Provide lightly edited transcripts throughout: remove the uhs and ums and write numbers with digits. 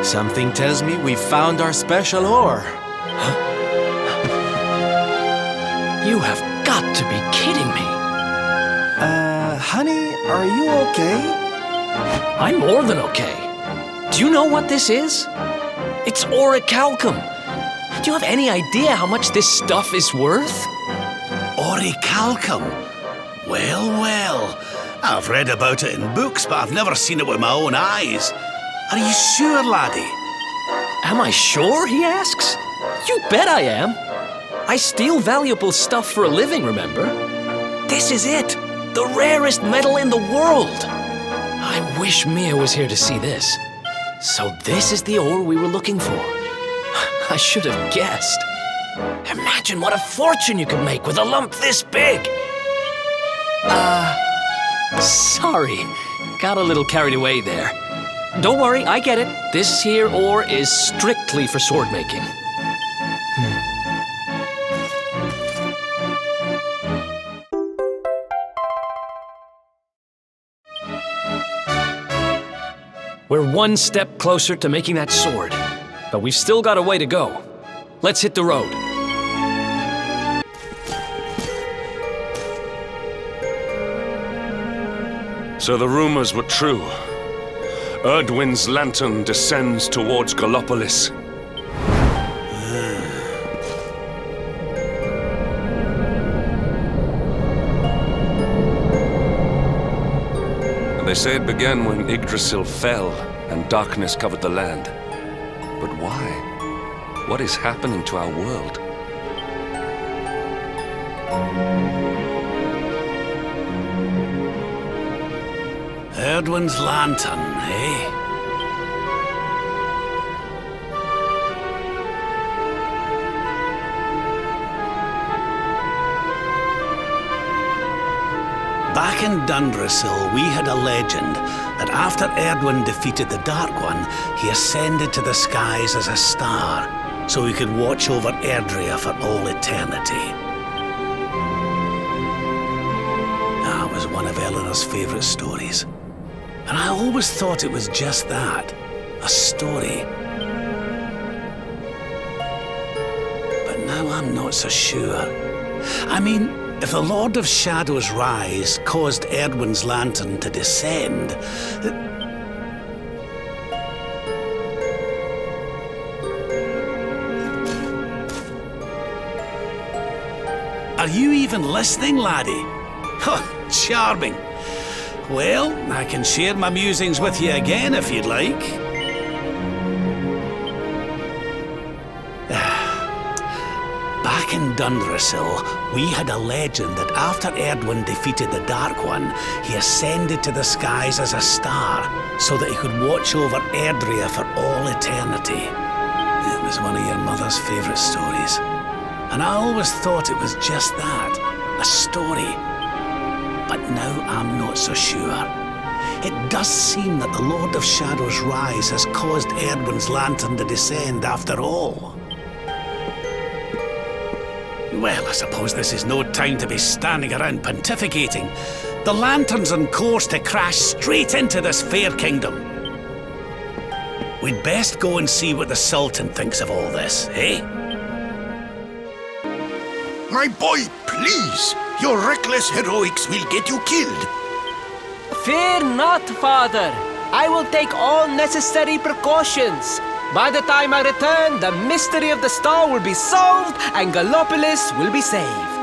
Something tells me we found our special ore. You have got to be kidding me. Honey, are you okay? I'm more than okay. Do you know what this is? It's orichalcum. Do you have any idea how much this stuff is worth? Orichalcum? Well. I've read about it in books, but I've never seen it with my own eyes. Are you sure, laddie? Am I sure, he asks? You bet I am. I steal valuable stuff for a living, remember? This is it. The rarest metal in the world. I wish Mia was here to see this. So this is the ore we were looking for. I should have guessed. Imagine what a fortune you could make with a lump this big. Sorry. Got a little carried away there. Don't worry, I get it. This here ore is strictly for sword making. We're one step closer to making that sword, but we've still got a way to go. Let's hit the road. So the rumors were true. Erdwin's lantern descends towards Gallopolis. They say it began when Yggdrasil fell and darkness covered the land. But why? What is happening to our world? Erdwin's lantern, eh? Back in Dundrasil, we had a legend that after Erdwin defeated the Dark One, he ascended to the skies as a star, so he could watch over Erdrea for all eternity. That was one of Eleanor's favourite stories. And I always thought it was just that, a story. But now I'm not so sure. I mean, if the Lord of Shadow's rise caused Erdwin's lantern to descend, are you even listening, laddie? Oh, charming. Well, I can share my musings with you again if you'd like. Back in Dundrasil, we had a legend that after Erdwin defeated the Dark One, he ascended to the skies as a star, so that he could watch over Erdrea for all eternity. It was one of your mother's favourite stories. And I always thought it was just that, a story. But now I'm not so sure. It does seem that the Lord of Shadow's rise has caused Erdwin's lantern to descend after all. Well, I suppose this is no time to be standing around pontificating. The lantern's on course to crash straight into this fair kingdom. We'd best go and see what the Sultan thinks of all this, eh? My boy, please! Your reckless heroics will get you killed. Fear not, Father. I will take all necessary precautions. By the time I return, the mystery of the star will be solved and Gallopolis will be saved.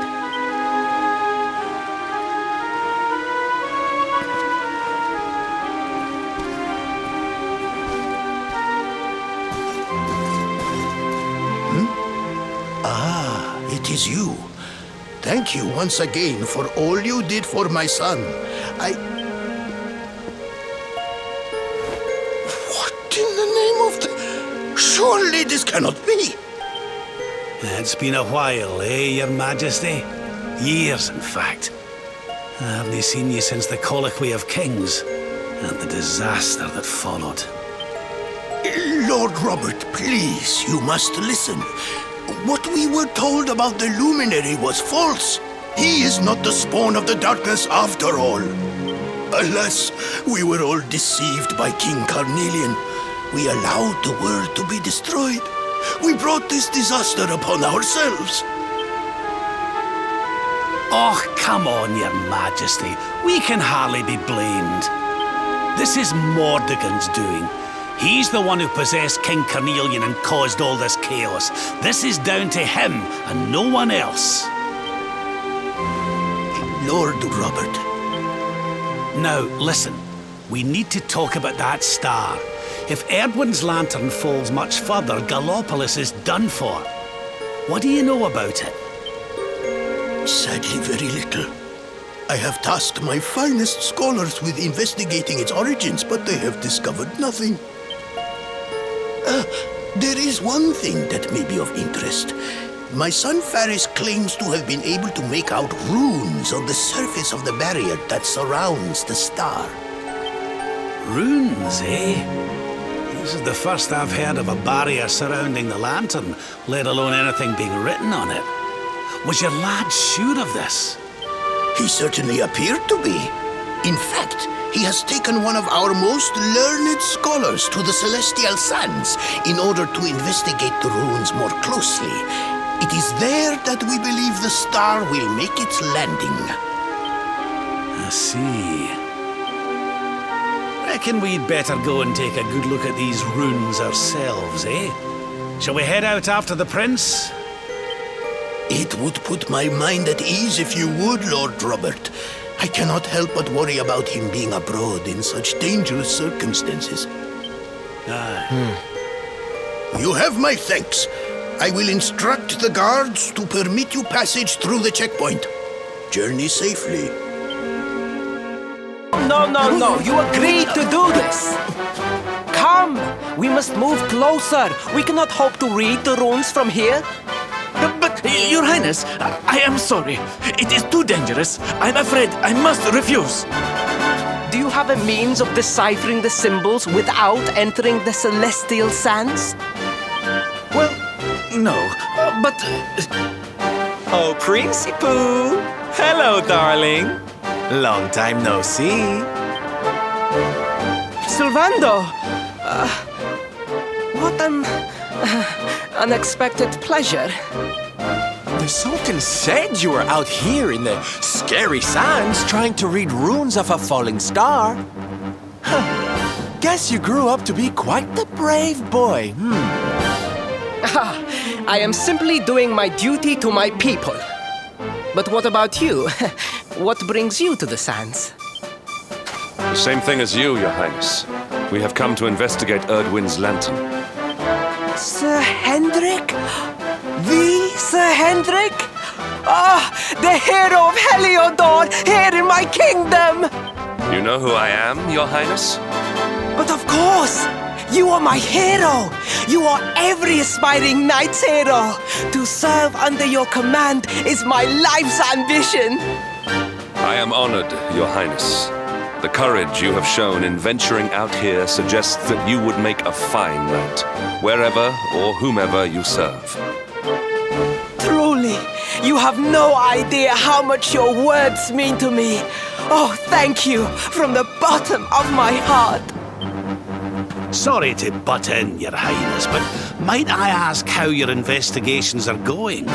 It is you. Thank you once again for all you did for my son. What in the name of the... Surely this cannot be. It's been a while, eh, Your Majesty? Years, in fact. I haven't seen you since the Colloquy of Kings and the disaster that followed. Lord Robert, please, you must listen. What we were told about the luminary was false. He is not the spawn of the darkness after all. Alas, we were all deceived by King Carnelian. We allowed the world to be destroyed. We brought this disaster upon ourselves. Oh, come on, Your Majesty. We can hardly be blamed. This is Mordegon's doing. He's the one who possessed King Carnelian and caused all this chaos. This is down to him and no one else. Lord Robert. Now, listen. We need to talk about that star. If Erdwin's lantern falls much further, Gallopolis is done for. What do you know about it? Sadly, very little. I have tasked my finest scholars with investigating its origins, but they have discovered nothing. There is one thing that may be of interest. My son Faris claims to have been able to make out runes on the surface of the barrier that surrounds the star. Runes, eh? This is the first I've heard of a barrier surrounding the lantern, let alone anything being written on it. Was your lad sure of this? He certainly appeared to be. In fact, he has taken one of our most learned scholars to the Celestial Sands in order to investigate the runes more closely. It is there that we believe the star will make its landing. I see. Reckon we'd better go and take a good look at these runes ourselves, eh? Shall we head out after the prince? It would put my mind at ease if you would, Lord Robert. I cannot help but worry about him being abroad in such dangerous circumstances. You have my thanks. I will instruct the guards to permit you passage through the checkpoint. Journey safely. No. You agreed to do this. Come. We must move closer. We cannot hope to read the runes from here. But, Your Highness, I am sorry. It is too dangerous. I'm afraid I must refuse. Do you have a means of deciphering the symbols without entering the Celestial Sands? Well, no, but... Oh, Princey Pooh! Hello, darling. Long time no see. Sylvando! What an unexpected pleasure. The Sultan said you were out here in the scary sands trying to read runes of a falling star. Huh. Guess you grew up to be quite the brave boy, I am simply doing my duty to my people. But what about you? What brings you to the sands? The same thing as you, Your Highness. We have come to investigate Erdwin's lantern. Sir Hendrik? The Sir Hendrik? Ah, the hero of Heliodor, here in my kingdom! You know who I am, Your Highness? But of course! You are my hero! You are every aspiring knight's hero! To serve under your command is my life's ambition! I am honored, Your Highness. The courage you have shown in venturing out here suggests that you would make a fine knight, wherever or whomever you serve. Truly, you have no idea how much your words mean to me. Oh, thank you from the bottom of my heart. Sorry to butt in, Your Highness, but might I ask how your investigations are going?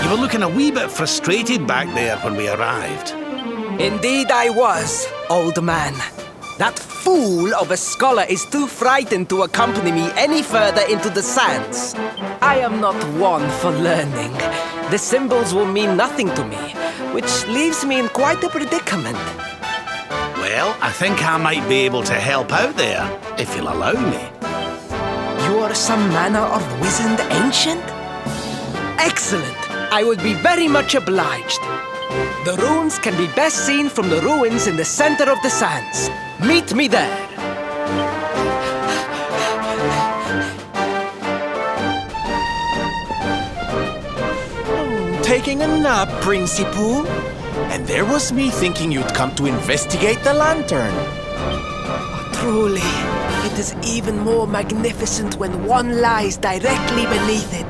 You were looking a wee bit frustrated back there when we arrived. Indeed I was, old man. That fool of a scholar is too frightened to accompany me any further into the sands. I am not one for learning. The symbols will mean nothing to me, which leaves me in quite a predicament. Well, I think I might be able to help out there, if you'll allow me. You are some manner of wizened ancient? Excellent! I would be very much obliged. The runes can be best seen from the ruins in the center of the sands. Meet me there. Taking a nap, Princey Pooh. And there was me thinking you'd come to investigate the lantern. Truly, it is even more magnificent when one lies directly beneath it.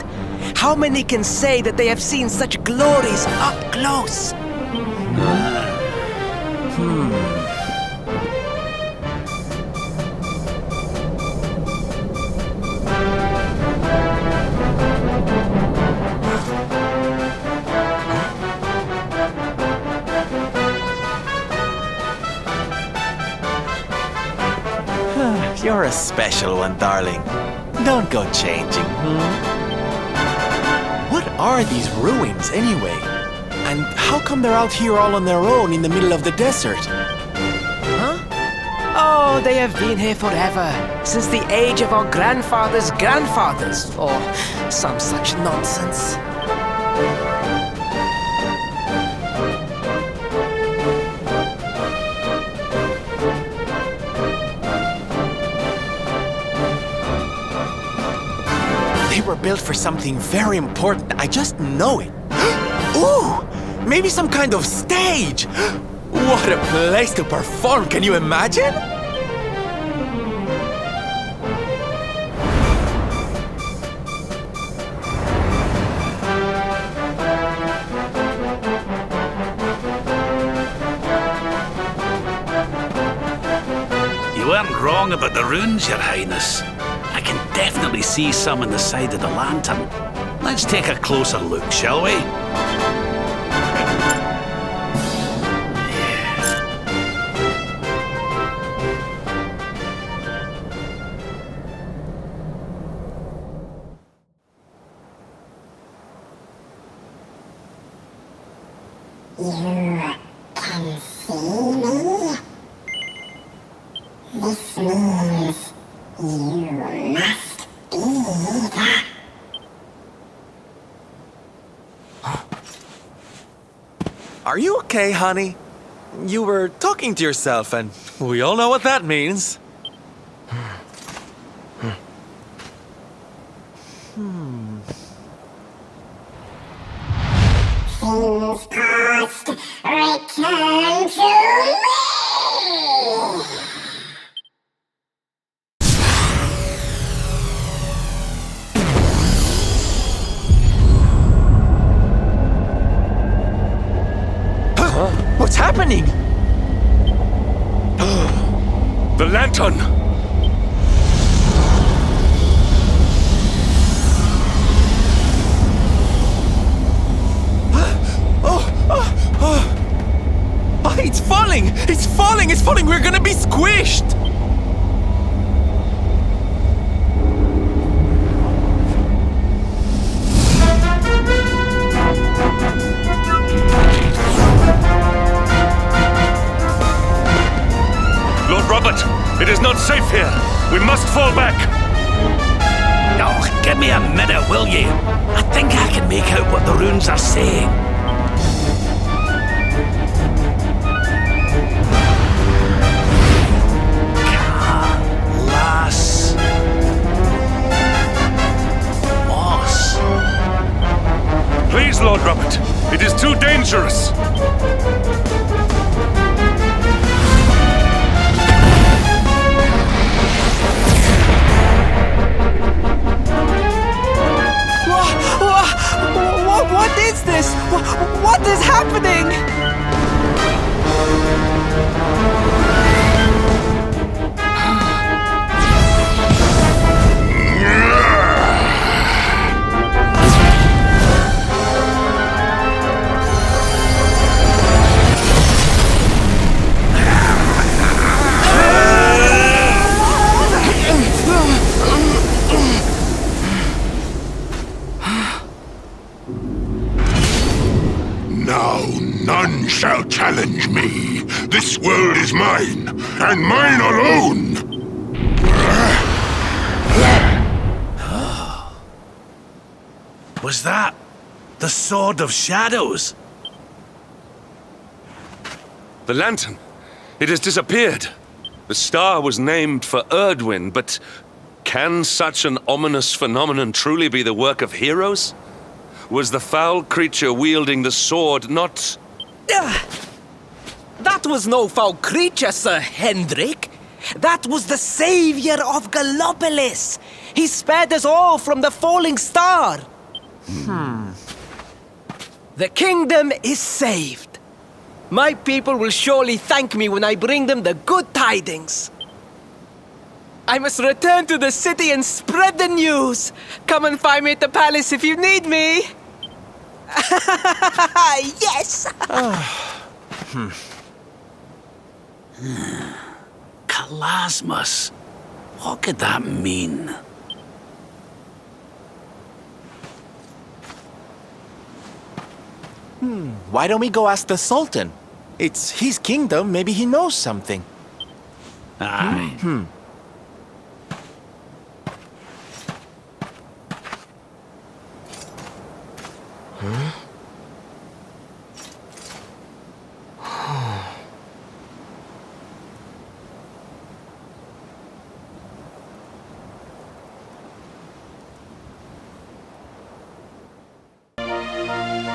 How many can say that they have seen such glories up close? You're a special one, darling. Don't go changing, What are these ruins, anyway? And how come they're out here all on their own in the middle of the desert? Huh? Oh, they have been here forever, since the age of our grandfathers' grandfathers, or some such nonsense. They were built for something very important. I just know it. Ooh! Maybe some kind of stage! What a place to perform! Can you imagine? You weren't wrong about the runes, Your Highness. I can definitely see some on the side of the lantern. Let's take a closer look, shall we? You can see me? This means you must be the... Are you okay, honey? You were talking to yourself, and we all know what that means. Things past, return to me! What's happening? The lantern! It's falling! It's falling! It's falling! We're gonna be squished! Lord Robert, it is not safe here. We must fall back. Oh, give me a minute, will you? I think I can make out what the runes are saying. Please, Lord Robert, it is too dangerous. What is this? What is happening? Now none shall challenge me. This world is mine, and mine alone. Was that the Sword of Shadows? The lantern. It has disappeared. The star was named for Erdwin, but can such an ominous phenomenon truly be the work of heroes? Was the foul creature wielding the sword not... That was no foul creature, Sir Hendrik. That was the savior of Gallopolis. He spared us all from the falling star. The kingdom is saved. My people will surely thank me when I bring them the good tidings. I must return to the city and spread the news. Come and find me at the palace if you need me. Yes! Kalasmus. What could that mean? Why don't we go ask the Sultan? It's his kingdom, maybe he knows something. Aye.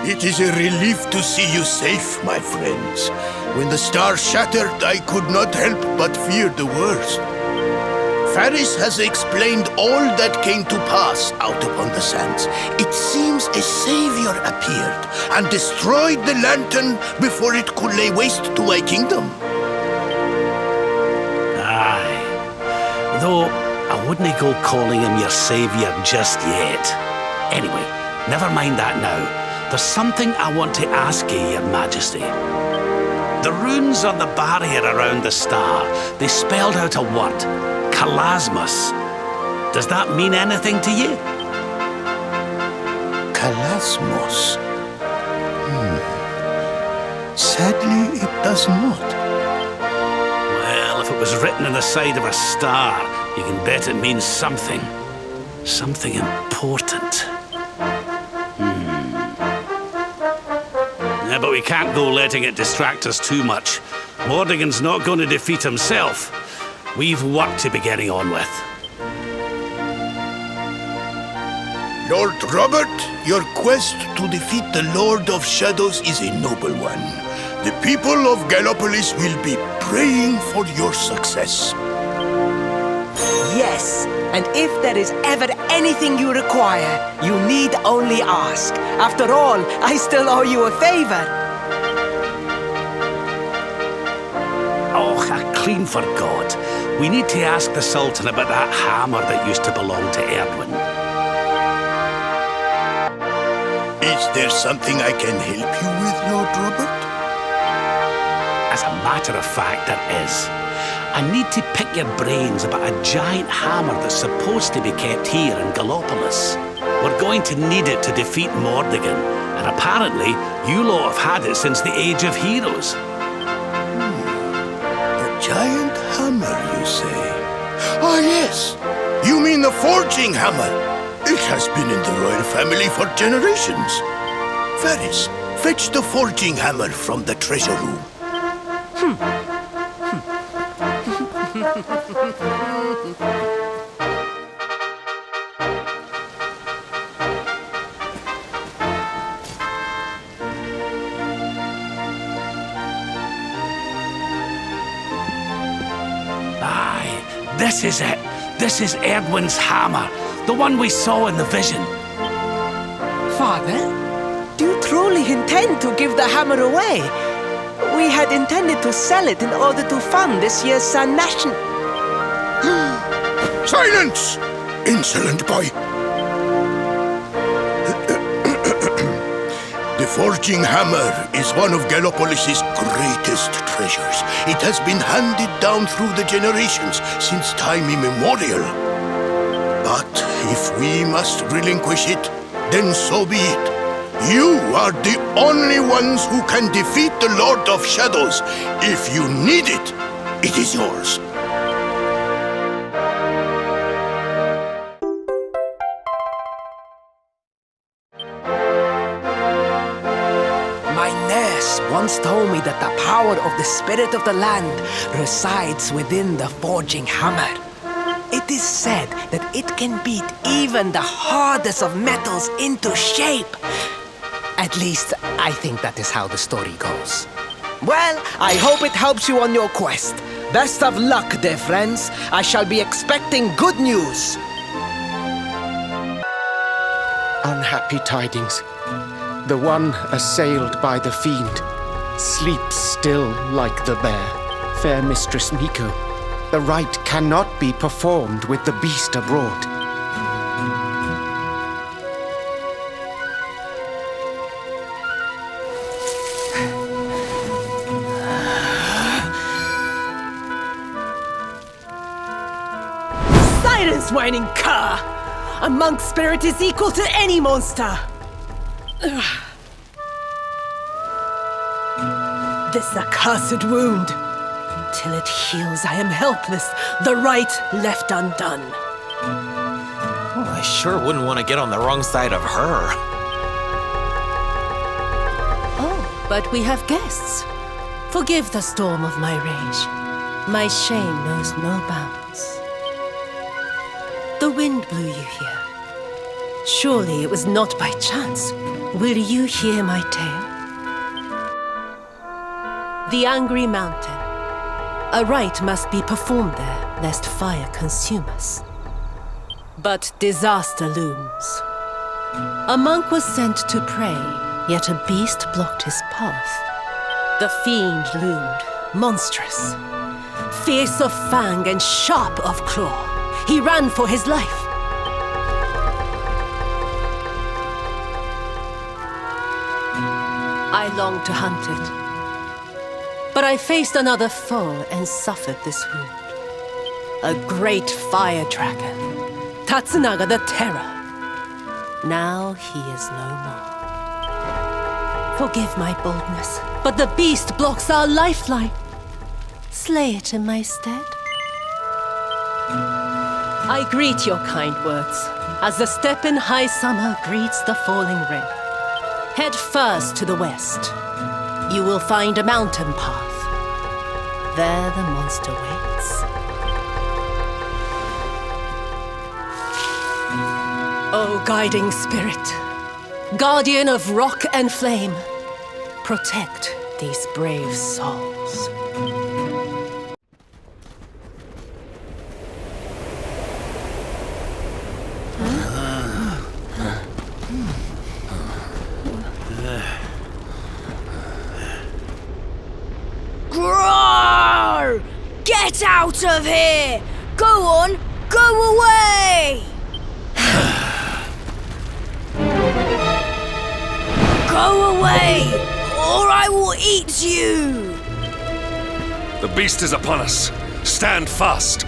It is a relief to see you safe, my friends. When the star shattered, I could not help but fear the worst. Faris has explained all that came to pass out upon the sands. It seems a savior appeared and destroyed the lantern before it could lay waste to my kingdom. Aye. Though, I wouldn't go calling him your savior just yet. Anyway, never mind that now. There's something I want to ask you, Your Majesty. The runes on the barrier around the star, they spelled out a word. Kalasmos. Does that mean anything to you? Kalasmos. Sadly, it does not. Well, if it was written on the side of a star, you can bet it means something. Something important. Yeah, but we can't go letting it distract us too much. Mordigan's not going to defeat himself. We've work to be getting on with. Lord Robert, your quest to defeat the Lord of Shadows is a noble one. The people of Gallopolis will be praying for your success. Yes, and if there is ever anything you require, you need only ask. After all, I still owe you a favor. Oh, I clean forgot. We need to ask the Sultan about that hammer that used to belong to Erdwin. Is there something I can help you with, Lord Robert? As a matter of fact, there is. I need to pick your brains about a giant hammer that's supposed to be kept here in Gallopolis. We're going to need it to defeat Mordigan, and apparently you lot have had it since the Age of Heroes. A giant hammer, you say? Ah, yes! You mean the forging hammer? It has been in the royal family for generations. Faris, fetch the forging hammer from the treasure room. Aye, this is it. This is Erdwin's hammer, the one we saw in the vision. Father, do you truly intend to give the hammer away? We had intended to sell it in order to fund this year's Sun Nation. Silence! Insolent boy! The forging hammer is one of Gallopolis' greatest treasures. It has been handed down through the generations since time immemorial. But if we must relinquish it, then so be it. You are the only ones who can defeat the Lord of Shadows. If you need it, it is yours. My nurse once told me that the power of the spirit of the land resides within the forging hammer. It is said that it can beat even the hardest of metals into shape. At least, I think that is how the story goes. Well, I hope it helps you on your quest. Best of luck, dear friends. I shall be expecting good news. Unhappy tidings. The one assailed by the fiend sleeps still like the bear. Fair Mistress Miko, the rite cannot be performed with the beast abroad. Silence, whining cur! A monk spirit is equal to any monster! This accursed wound. Till it heals, I am helpless. The right left undone. I sure wouldn't want to get on the wrong side of her. Oh, but we have guests. Forgive the storm of my rage. My shame knows no bounds. The wind blew you here. Surely it was not by chance. Will you hear my tale? The Angry Mountain. A rite must be performed there, lest fire consume us. But disaster looms. A monk was sent to pray, yet a beast blocked his path. The fiend loomed, monstrous. Fierce of fang and sharp of claw. He ran for his life. I longed to hunt it. But I faced another foe and suffered this wound. A great fire dragon. Tatsunaga the Terror. Now he is no more. Forgive my boldness, but the beast blocks our lifeline. Slay it in my stead. I greet your kind words, as the steppe in high summer greets the falling rain. Head first to the west. You will find a mountain path. There the monster waits. O guiding spirit, guardian of rock and flame, protect these brave souls. Roar! Get out of here! Go on, go away! Go away, or I will eat you! The beast is upon us. Stand fast.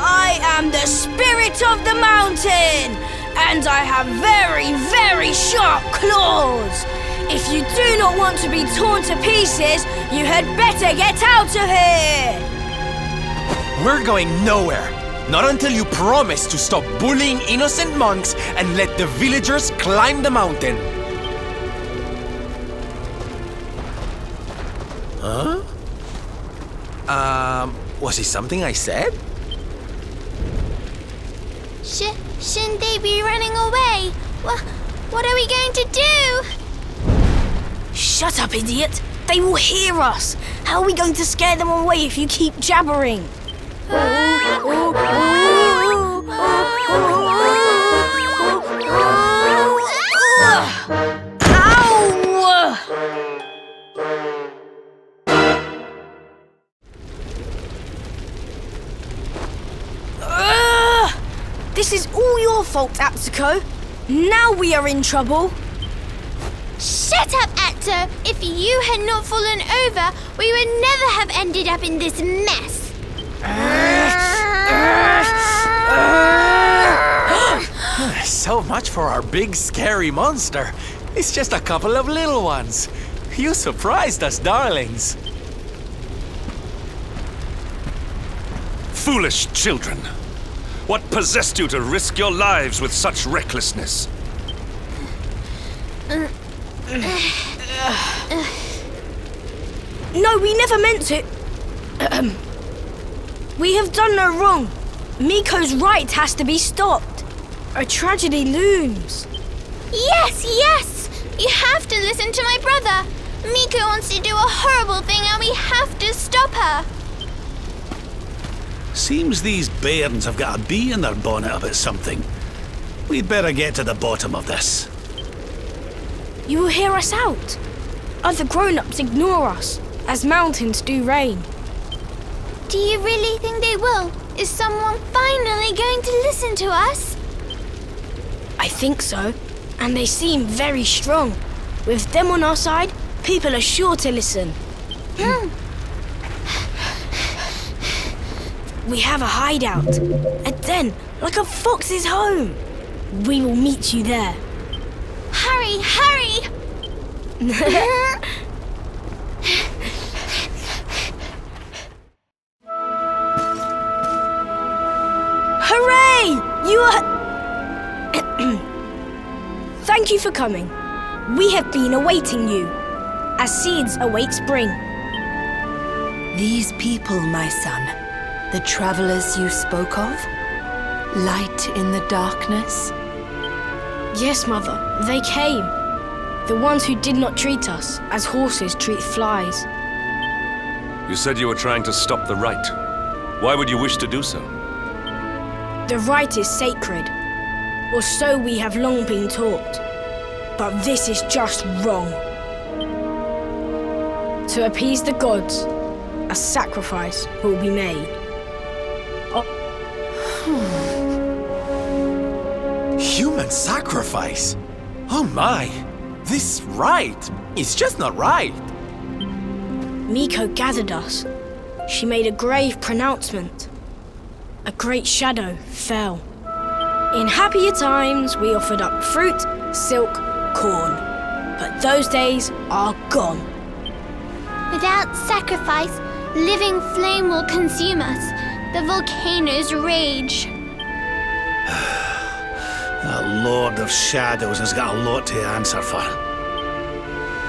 I am the spirit of the mountain, and I have very, very sharp claws. If you do not want to be torn to pieces, you had better get out of here! We're going nowhere. Not until you promise to stop bullying innocent monks and let the villagers climb the mountain. Huh? Was it something I said? Shouldn't they be running away? What are we going to do? Shut up, idiot! They will hear us! How are we going to scare them away if you keep jabbering? This is all your fault, Atsuko. Now we are in trouble. Shut up, Atto! If you had not fallen over, we would never have ended up in this mess. So much for our big scary monster. It's just a couple of little ones. You surprised us, darlings. Foolish children. What possessed you to risk your lives with such recklessness? No, we never meant it. We have done no wrong. Miko's right has to be stopped. A tragedy looms. Yes! You have to listen to my brother. Miko wants to do a horrible thing and we have to stop her. Seems these bairns have got a bee in their bonnet about something. We'd better get to the bottom of this. You will hear us out. Other grown-ups ignore us, as mountains do rain. Do you really think they will? Is someone finally going to listen to us? I think so, and they seem very strong. With them on our side, people are sure to listen. We have a hideout. A den, like a fox's home. We will meet you there. Hurry, hurry! Hooray! You are... Thank you for coming. We have been awaiting you, as seeds await spring. These people, my son, the travelers you spoke of? Light in the darkness? Yes, Mother, they came. The ones who did not treat us as horses treat flies. You said you were trying to stop the rite. Why would you wish to do so? The rite is sacred, or so we have long been taught. But this is just wrong. To appease the gods, a sacrifice will be made. Human sacrifice? Oh my! This rite is just not right. Miko gathered us. She made a grave pronouncement. A great shadow fell. In happier times, we offered up fruit, silk, corn. But those days are gone. Without sacrifice, living flame will consume us. The volcanoes rage. That Lord of Shadows has got a lot to answer for.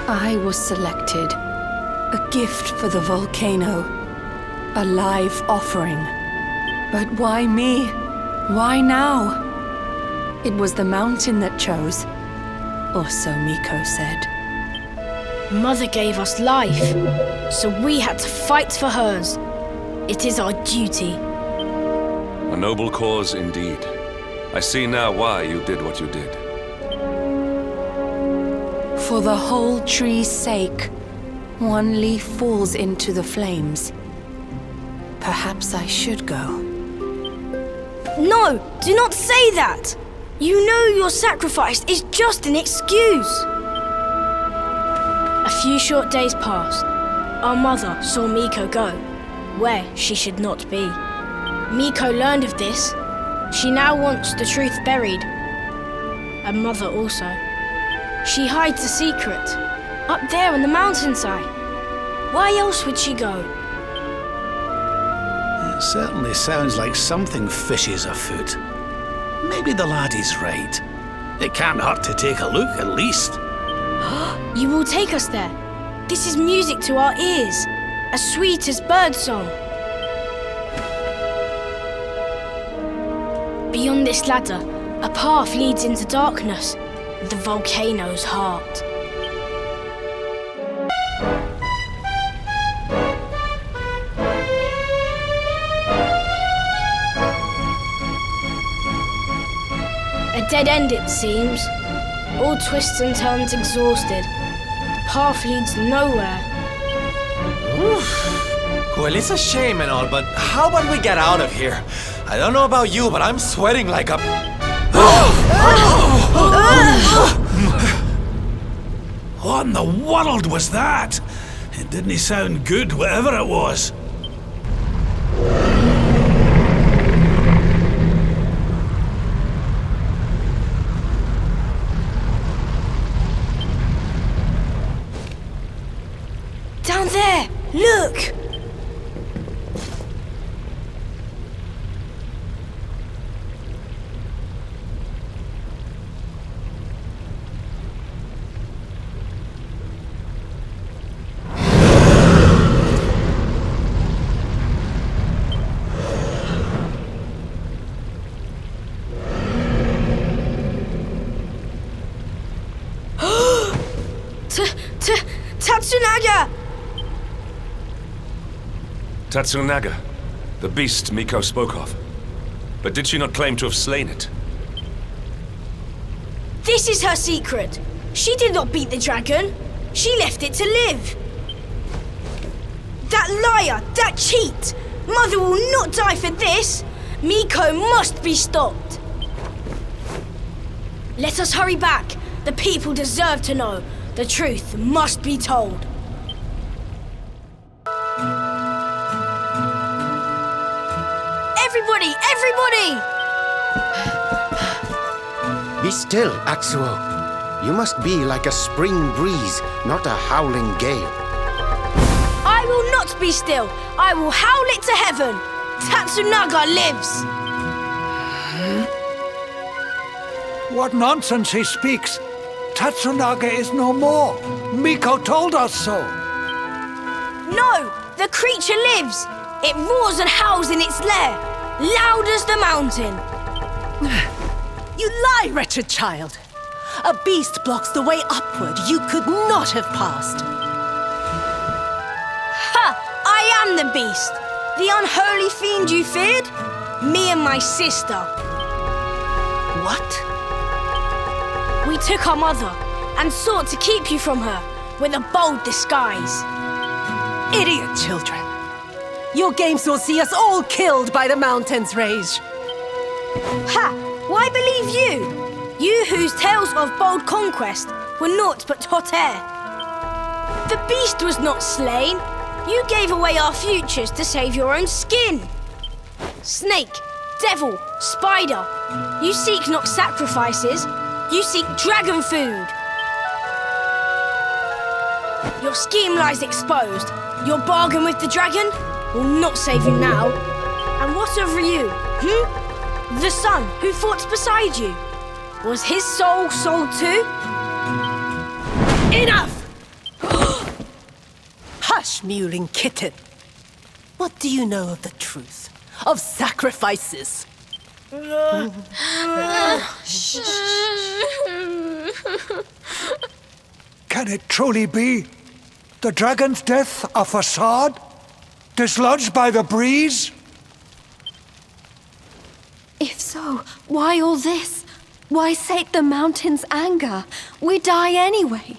I was selected. A gift for the volcano. A live offering. But why me? Why now? It was the mountain that chose. Or so Miko said. Mother gave us life, so we had to fight for hers. It is our duty. A noble cause indeed. I see now why you did what you did. For the whole tree's sake, one leaf falls into the flames. Perhaps I should go. No, do not say that! You know your sacrifice is just an excuse. A few short days passed. Our mother saw Miko go, where she should not be. Miko learned of this. She now wants the truth buried. And Mother also. She hides a secret, up there on the mountainside. Why else would she go? It certainly sounds like something fishy is afoot. Maybe the laddie's right. It can't hurt to take a look, at least. You will take us there. This is music to our ears, as sweet as birdsong. Beyond this ladder, a path leads into darkness, the volcano's heart. A dead end, it seems. All twists and turns exhausted. The path leads nowhere. Well, it's a shame and all, but how about we get out of here? I don't know about you, but I'm sweating like a... What in the world was that? It didn't sound good, whatever it was. Down there! Look! Tatsunaga! Tatsunaga, the beast Miko spoke of. But did she not claim to have slain it? This is her secret. She did not beat the dragon. She left it to live. That liar! That cheat! Mother will not die for this! Miko must be stopped! Let us hurry back. The people deserve to know. The truth must be told. everybody! Be still, Atsuo. You must be like a spring breeze, not a howling gale. I will not be still. I will howl it to heaven. Tatsunaga lives. What nonsense he speaks! Tatsunaga is no more. Miko told us so. No, the creature lives. It roars and howls in its lair, loud as the mountain. You lie, wretched child. A beast blocks the way upward you could not have passed. Ha! I am the beast. The unholy fiend you feared? Me and my sister. What? We took our mother and sought to keep you from her with a bold disguise. Idiot children. Your games will see us all killed by the mountain's rage. Ha! Why believe you? You whose tales of bold conquest were naught but hot air. The beast was not slain. You gave away our futures to save your own skin. Snake, devil, spider, you seek not sacrifices, you seek dragon food. Your scheme lies exposed. Your bargain with the dragon will not save you now. And what of you, The son who fought beside you. Was his soul sold too? Enough! Hush, mewling kitten. What do you know of the truth? Of sacrifices? Can it truly be? The dragon's death a facade? Dislodged by the breeze? If so, why all this? Why sate the mountain's anger? We die anyway.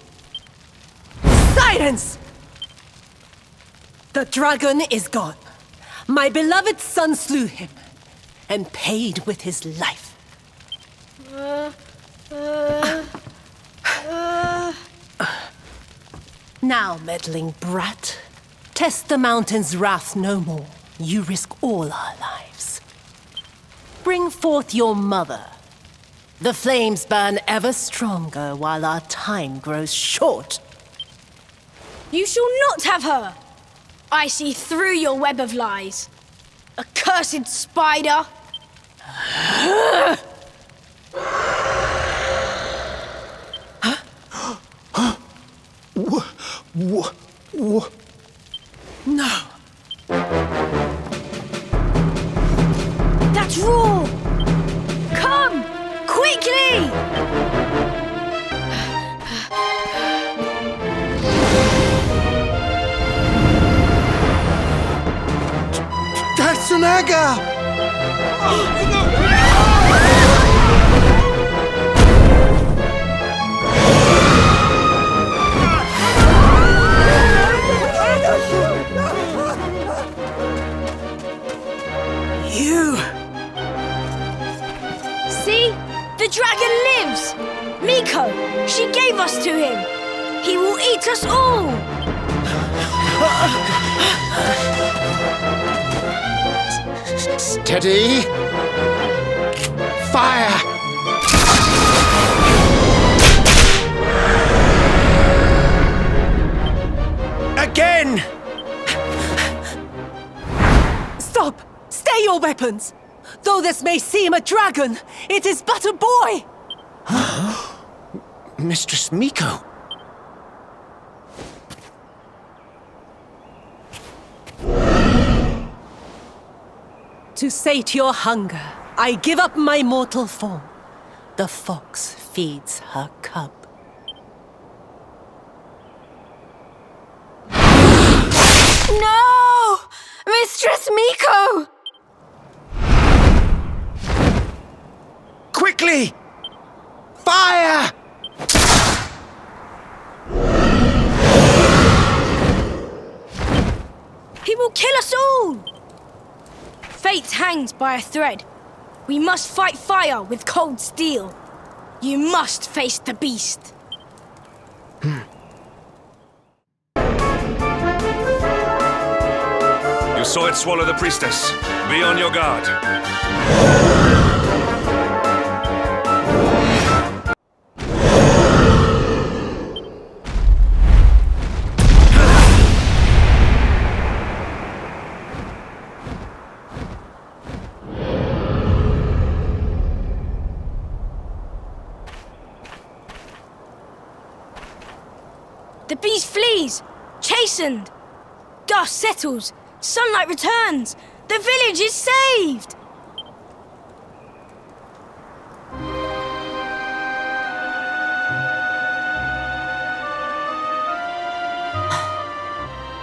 Silence! The dragon is gone. My beloved son slew him and paid with his life. Now, meddling brat, test the mountain's wrath no more. You risk all our lives. Bring forth your mother. The flames burn ever stronger while our time grows short. You shall not have her! I see through your web of lies. Accursed spider! No. That's raw! Come! Quickly! Tatsunaga! You! See? The dragon lives! Miko, she gave us to him! He will eat us all! Steady! Fire! Again! Stop! Stay your weapons! Though this may seem a dragon, it is but a boy! Mistress Miko! To sate your hunger, I give up my mortal form. The fox feeds her cub. No! Mistress Miko! Quickly! Fire! He will kill us all! Fate hangs by a thread. We must fight fire with cold steel. You must face the beast. You saw it swallow the priestess. Be on your guard. The beast flees! Chastened! Dust settles! Sunlight returns! The village is saved!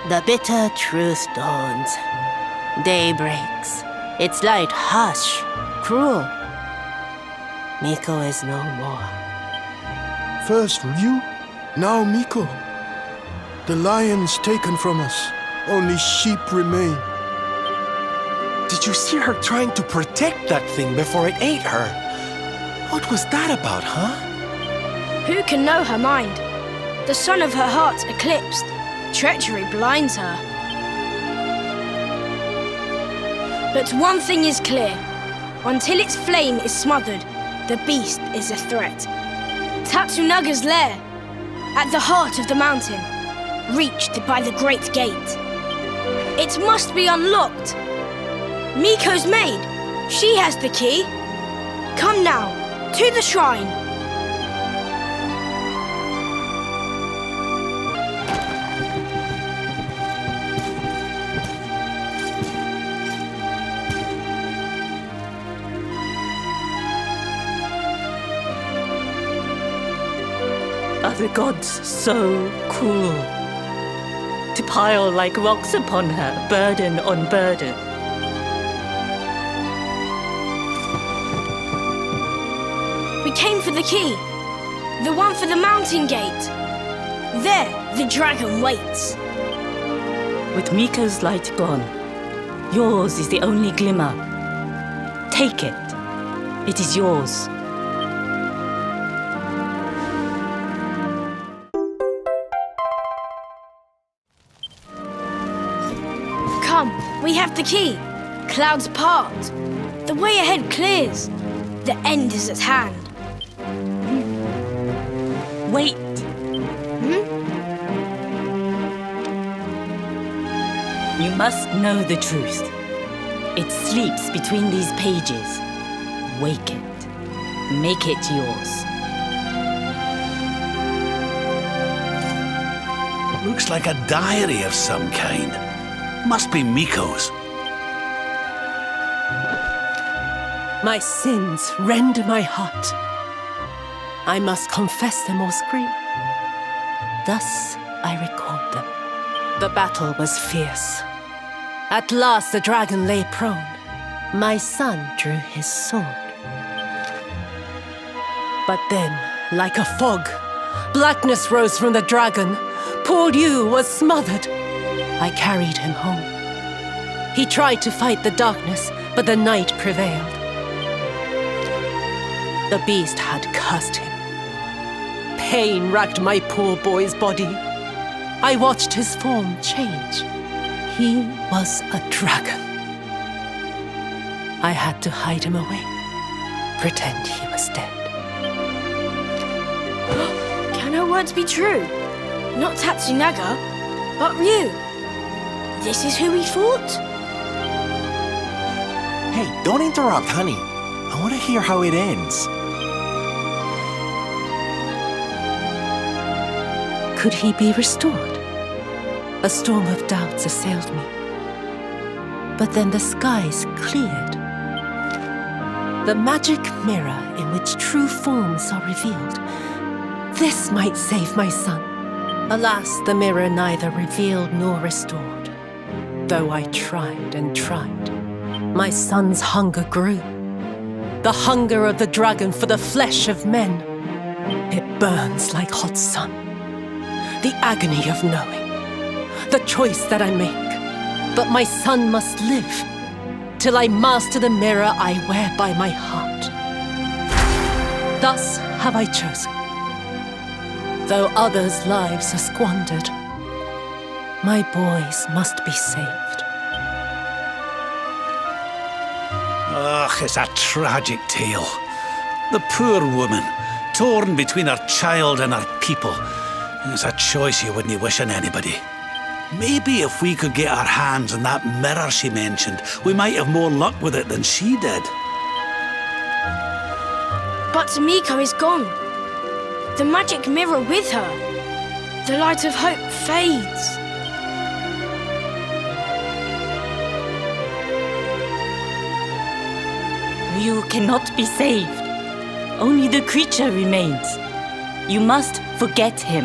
The bitter truth dawns. Day breaks. Its light harsh, cruel. Miko is no more. First Ryu, now Miko. The lion's taken from us. Only sheep remain. Did you see her trying to protect that thing before it ate her? What was that about, huh? Who can know her mind? The sun of her heart eclipsed. Treachery blinds her. But one thing is clear. Until its flame is smothered, the beast is a threat. Tatsunaga's lair, at the heart of the mountain, reached by the great gate. It must be unlocked. Miko's maid, she has the key. Come now, to the shrine. Are the gods so cruel? To pile like rocks upon her, burden on burden. We came for the key. The one for the mountain gate. There, the dragon waits. With Miko's light gone, yours is the only glimmer. Take it. It is yours. Come, we have the key. Clouds part. The way ahead clears. The end is at hand. Wait. You must know the truth. It sleeps between these pages. Wake it. Make it yours. Looks like a diary of some kind. Must be Miko's. My sins rend my heart. I must confess them or scream. Thus I record them. The battle was fierce. At last the dragon lay prone. My son drew his sword. But then, like a fog, blackness rose from the dragon. Poor Yu was smothered. I carried him home. He tried to fight the darkness, but the night prevailed. The beast had cursed him. Pain racked my poor boy's body. I watched his form change. He was a dragon. I had to hide him away, pretend he was dead. Can her words be true? Not Tatsunaga, but Ryu. This is who we fought? Hey, don't interrupt, honey. I want to hear how it ends. Could he be restored? A storm of doubts assailed me. But then the skies cleared. The magic mirror in which true forms are revealed. This might save my son. Alas, the mirror neither revealed nor restored. Though I tried and tried, my son's hunger grew. The hunger of the dragon for the flesh of men. It burns like hot sun. The agony of knowing. The choice that I make. But my son must live. Till I master the mirror I wear by my heart. Thus have I chosen. Though others' lives are squandered, my boys must be saved. Ugh, it's a tragic tale. The poor woman, torn between her child and her people. It's a choice you wouldn't wish on anybody. Maybe if we could get our hands on that mirror she mentioned, we might have more luck with it than she did. But Miko is gone. The magic mirror with her. The light of hope fades. You cannot be saved. Only the creature remains. You must forget him.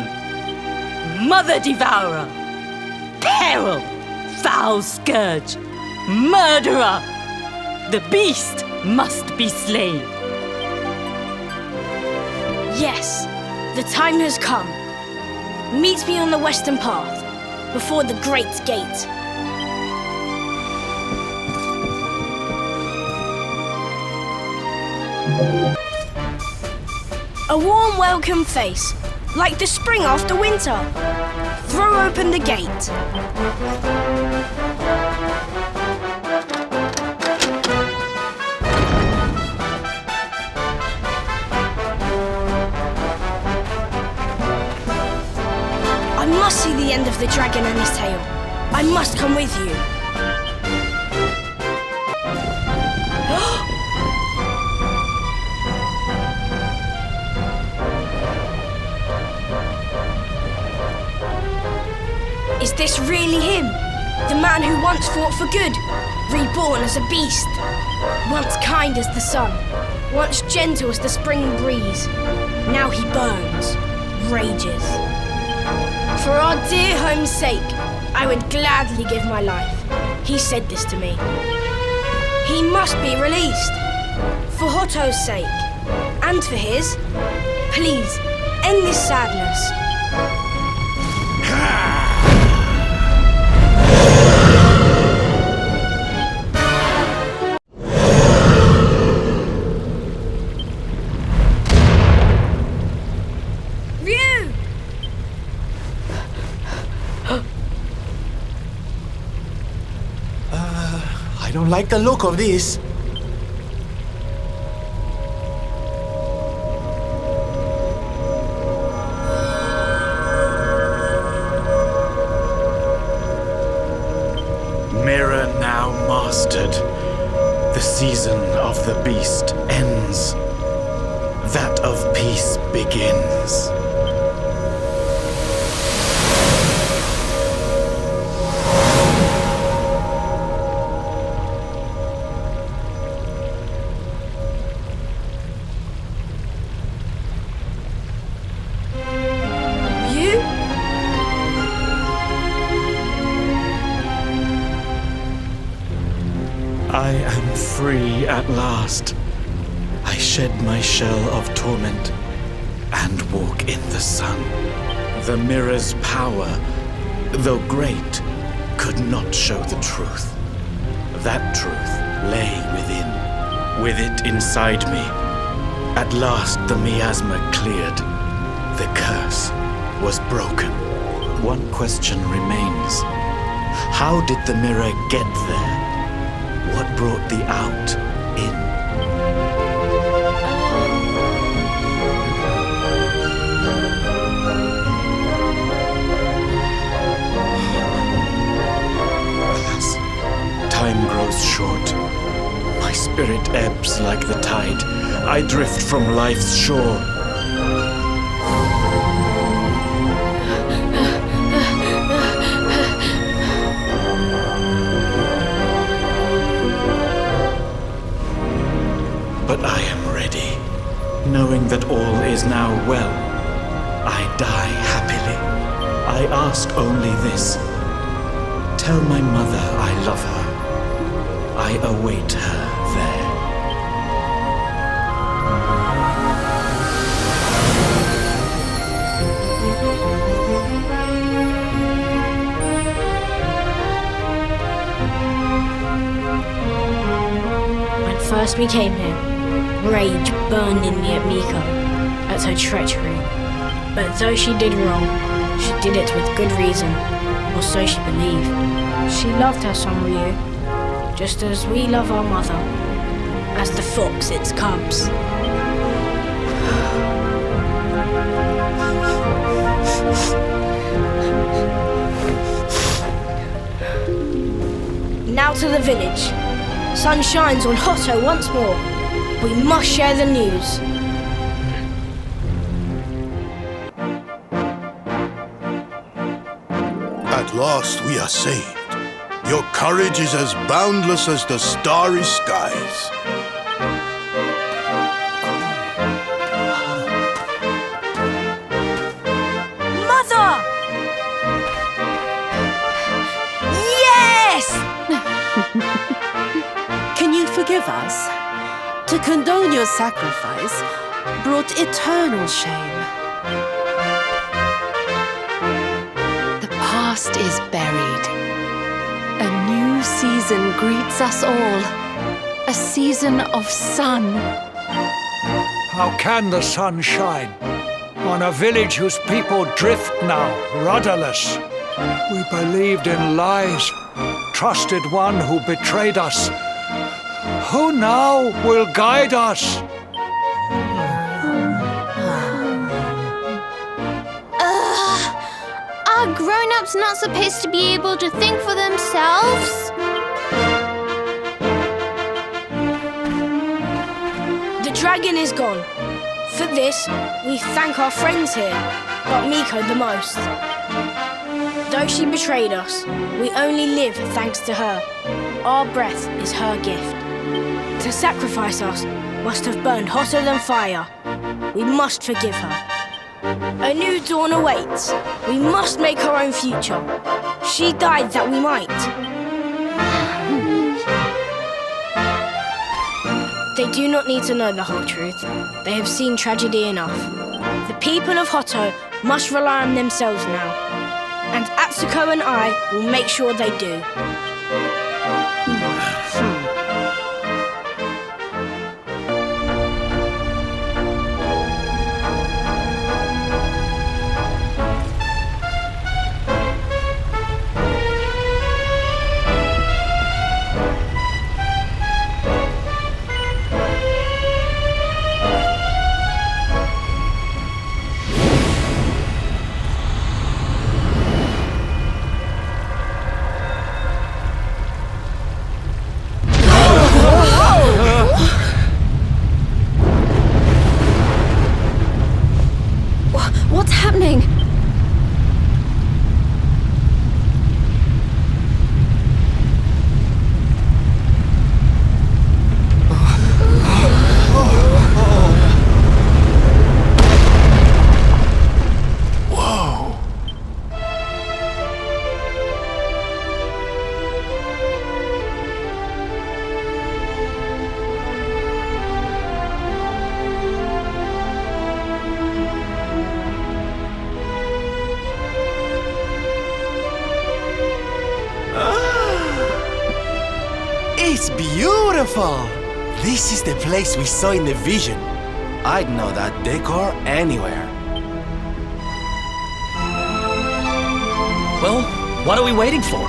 Mother Devourer! Peril! Foul Scourge! Murderer! The beast must be slain. Yes, the time has come. Meet me on the western path, before the great gate. A warm welcome face, like the spring after winter. Throw open the gate. I must see the end of the dragon and his tail. I must come with you. Is this really him? The man who once fought for good, reborn as a beast. Once kind as the sun, once gentle as the spring breeze. Now he burns, rages. For our dear home's sake, I would gladly give my life. He said this to me. He must be released. For Hoto's sake, and for his. Please, end this sadness. I don't like the look of this. Mirror now mastered. The season of the beast ends. That of peace begins. I am free at last. I shed my shell of torment and walk in the sun. The mirror's power, though great, could not show the truth. That truth lay within, with it inside me. At last the miasma cleared. The curse was broken. One question remains. How did the mirror get there? What brought the out in? Alas, time grows short. My spirit ebbs like the tide. I drift from life's shore. But I am ready, knowing that all is now well. I die happily. I ask only this. Tell my mother I love her. I await her there. When first we came here, rage burned in me at Miko, at her treachery. But though she did wrong, she did it with good reason, or so she believed. She loved her son Ryu, just as we love our mother. as the fox its cubs. Now to the village. Sun shines on Hotto once more. We must share the news. At last we are saved. Your courage is as boundless as the starry skies. Mother! Yes! Can you forgive us? To condone your sacrifice brought eternal shame. The past is buried. A new season greets us all. A season of sun. How can the sun shine on a village whose people drift now, rudderless? We believed in lies, trusted one who betrayed us. Who now will guide us? Are grown-ups not supposed to be able to think for themselves? The dragon is gone. For this, we thank our friends here, but Miko the most. Though she betrayed us, we only live thanks to her. Our breath is her gift. To sacrifice us must have burned hotter than fire. We must forgive her. A new dawn awaits. We must make our own future. She died that we might. They do not need to know the whole truth. They have seen tragedy enough. The people of Hotto must rely on themselves now. And Atsuko and I will make sure they do. What's happening? Whoa! It's beautiful! This is the place we saw in the vision. I'd know that decor anywhere. Well, what are we waiting for?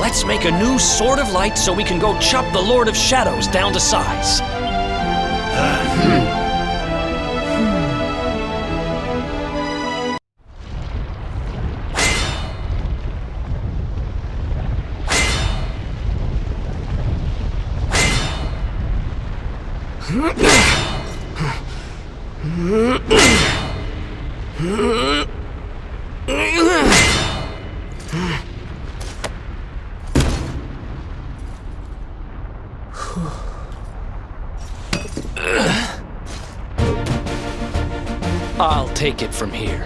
Let's make a new Sword of Light so we can go chop the Lord of Shadows down to size. I'll take it from here.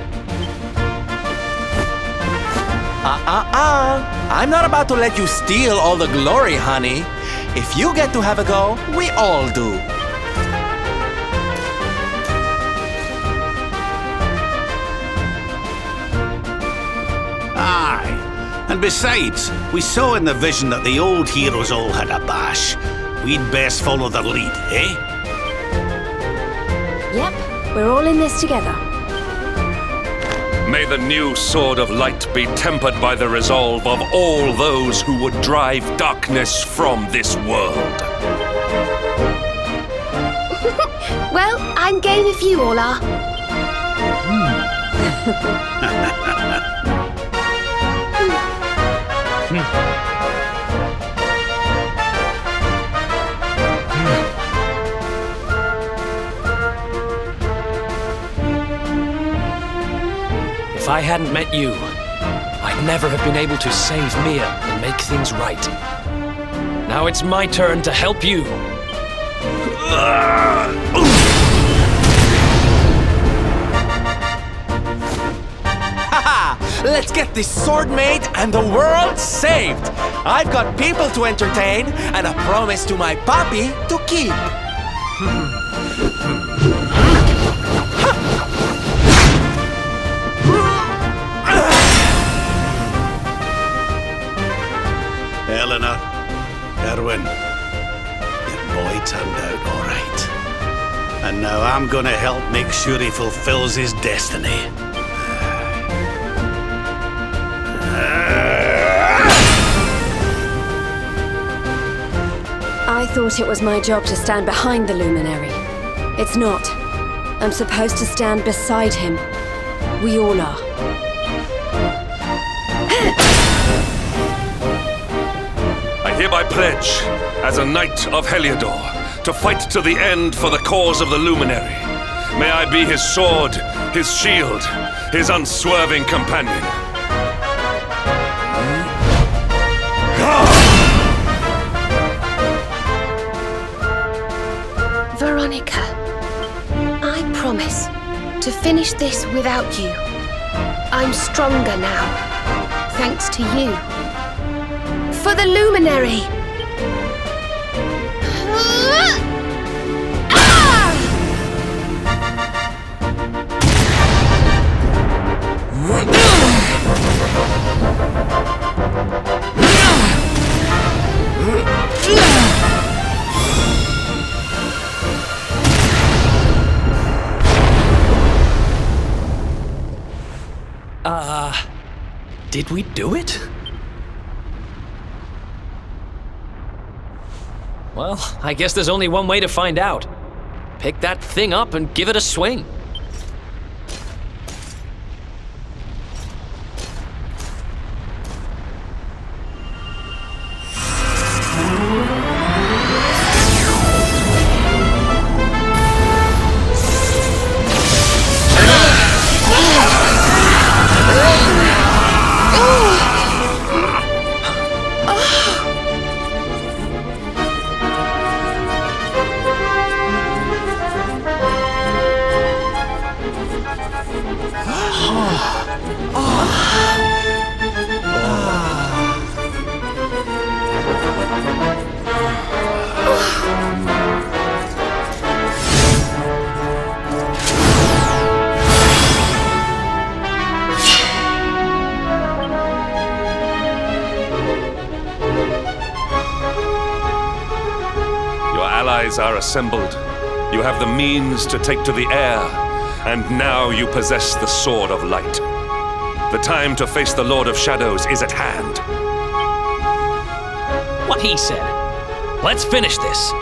I'm not about to let you steal all the glory, honey. If you get to have a go, we all do. Aye. And besides, we saw in the vision that the old heroes all had a bash. We'd best follow their lead, eh? Yep, we're all in this together. May the new Sword of Light be tempered by the resolve of all those who would drive darkness from this world. Well, I'm game if you all are. If I hadn't met you, I'd never have been able to save Mia and make things right. Now it's my turn to help you. Haha! Let's get this sword made and the world saved! I've got people to entertain and a promise to my papi to keep. Eleanor, Erwin, your boy turned out all right. And now I'm gonna help make sure he fulfills his destiny. I thought it was my job to stand behind the luminary. It's not. I'm supposed to stand beside him. We all are. I hereby pledge, as a knight of Heliodor, to fight to the end for the cause of the Luminary. May I be his sword, his shield, his unswerving companion. Veronica, I promise to finish this without you. I'm stronger now, thanks to you. For the Luminary! Did we do it? Well, I guess there's only one way to find out. Pick that thing up and give it a swing. Are assembled. You have the means to take to the air, and now you possess the Sword of Light. The time to face the Lord of Shadows is at hand. What he said. Let's finish this.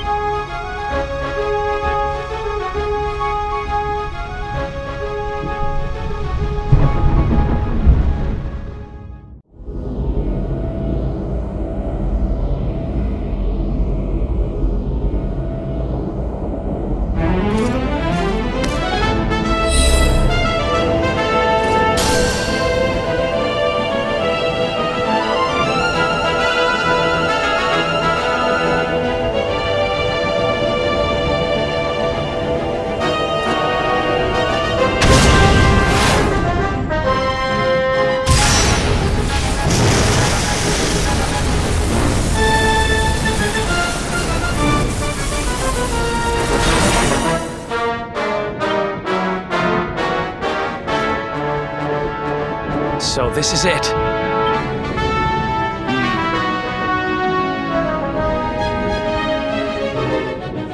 So this is it.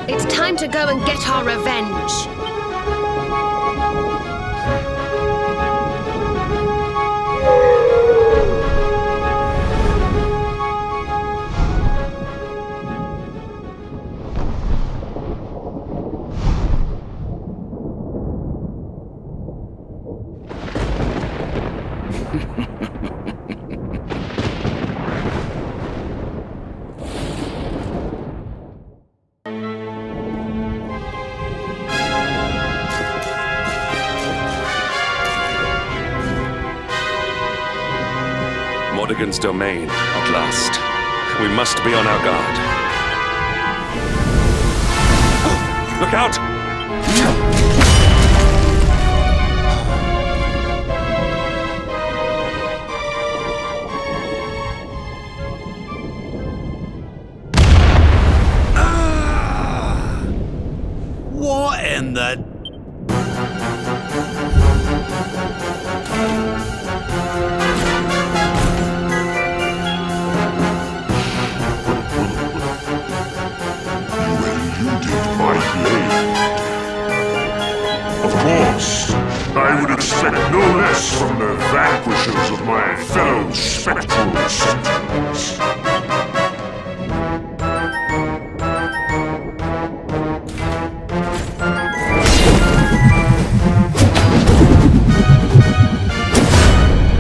It's time to go and get our revenge. Mordegon's domain, at last. We must be on our guard. Look out! What in the... Of course, I would expect no less from the vanquishers of my fellow spectral sentinels.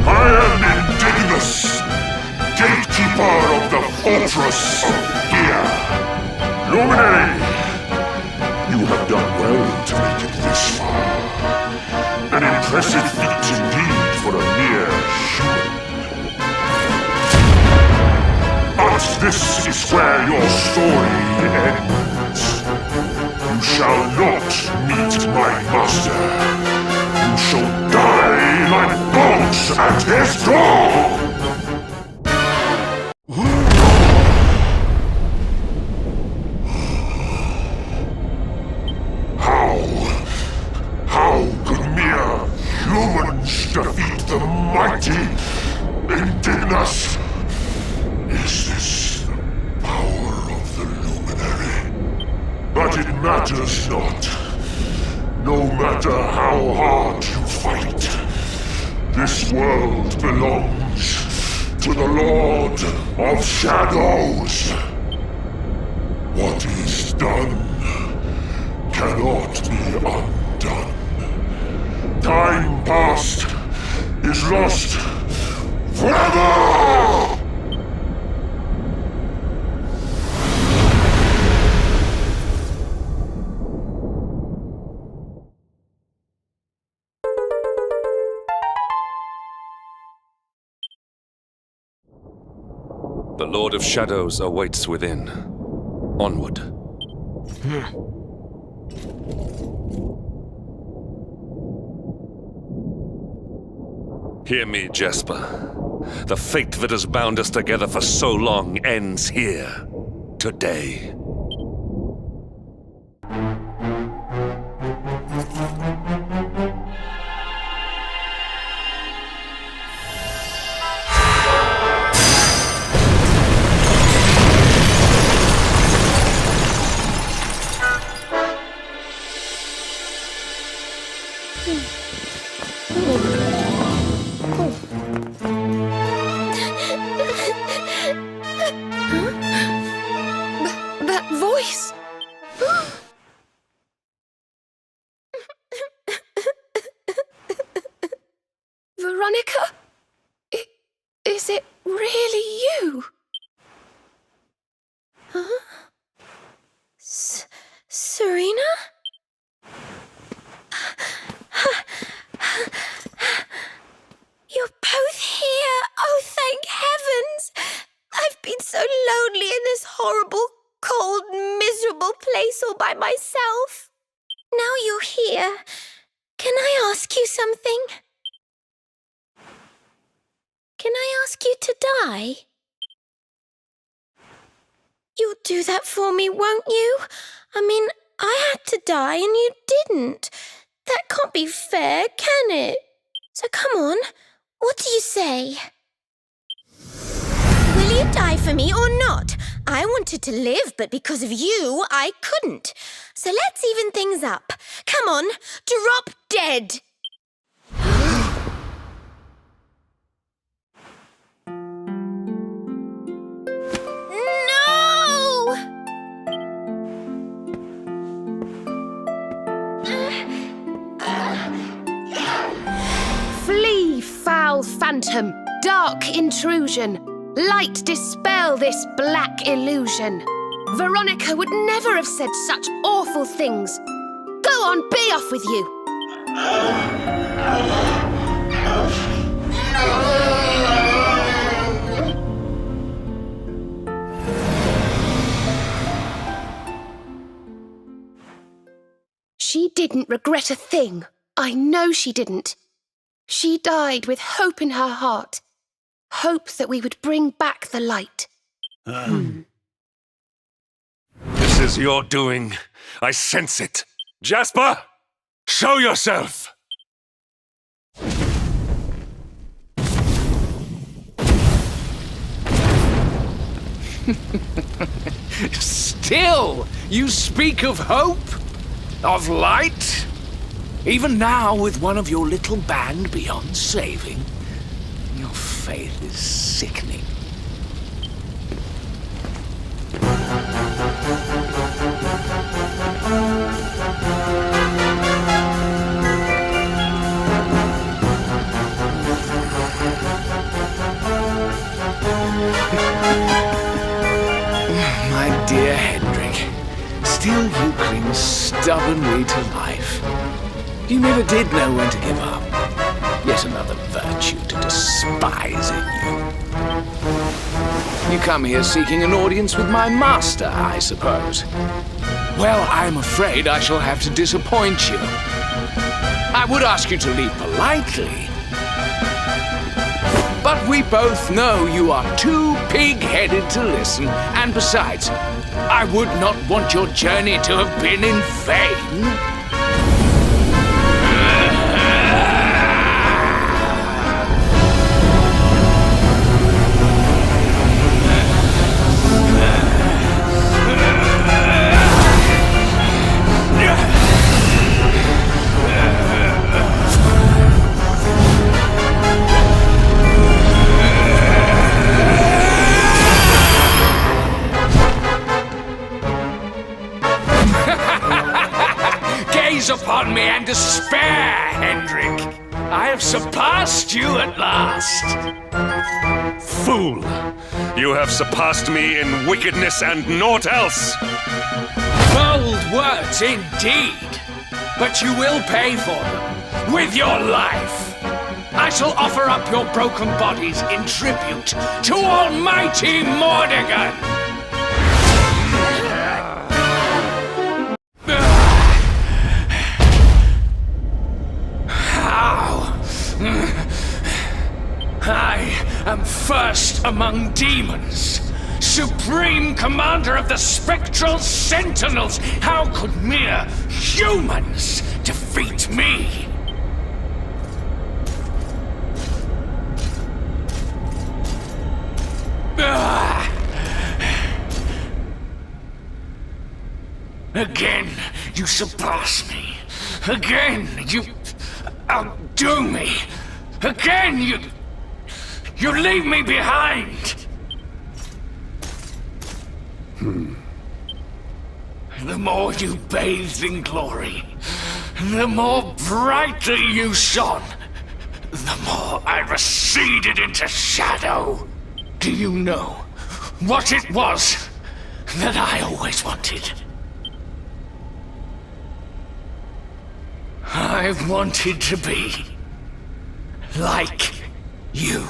I am Indigenous, gatekeeper of the fortress of fear. Luminary, you have done well to make it this far. An impressive feat indeed for a mere human. But this is where your story ends. You shall not meet my master. You shall die like dogs at his door! How could mere humans defeat the mighty Indigenous? Is this the power of the Luminary? But it matters not. No matter how hard you fight, this world belongs to the Lord of Shadows. What is done cannot be undone. Time past is lost forever! The Lord of Shadows awaits within. Onward. Hear me, Jasper. The fate that has bound us together for so long ends here, today. That voice! Veronica? Is it really you? Huh? Serena? You're both here! Oh, thank heavens! I've been so lonely in this horrible, cold, miserable place all by myself. Now you're here. Can I ask you something? Can I ask you to die? You'll do that for me, won't you? I mean, I had to die and you didn't. That can't be fair, can it? So come on, what do you say? Will you die for me or not? I wanted to live, but because of you, I couldn't. So let's even things up. Come on, drop dead! Flee, foul phantom, dark intrusion. Light dispel this black illusion. Veronica would never have said such awful things. Go on, be off with you. didn't regret a thing. I know she didn't. She died with hope in her heart. Hope that we would bring back the light. This is your doing. I sense it. Jasper, show yourself! Still, you speak of hope? Of light? Even now, with one of your little band beyond saving, your faith is sickening. My dear Hendrik, still you cling stubbornly to life. You never did know when to give up. Yet another virtue to despise in you. You come here seeking an audience with my master, I suppose. Well, I'm afraid I shall have to disappoint you. I would ask you to leave politely, but we both know you are too pig-headed to listen, and besides, I would not want your journey to have been in vain. Upon me and despair, Hendrik. I have surpassed you at last. Fool! You have surpassed me in wickedness and naught else! Bold words indeed, but you will pay for them with your life. I shall offer up your broken bodies in tribute to Almighty Mordegon. I am first among demons, supreme commander of the spectral sentinels. How could mere humans defeat me? Again, you surpass me. Again, you outdo me. Again, you leave me behind. The more you bathed in glory, the more brightly you shone, the more I receded into shadow. Do you know what it was that I always wanted? I wanted to be like you.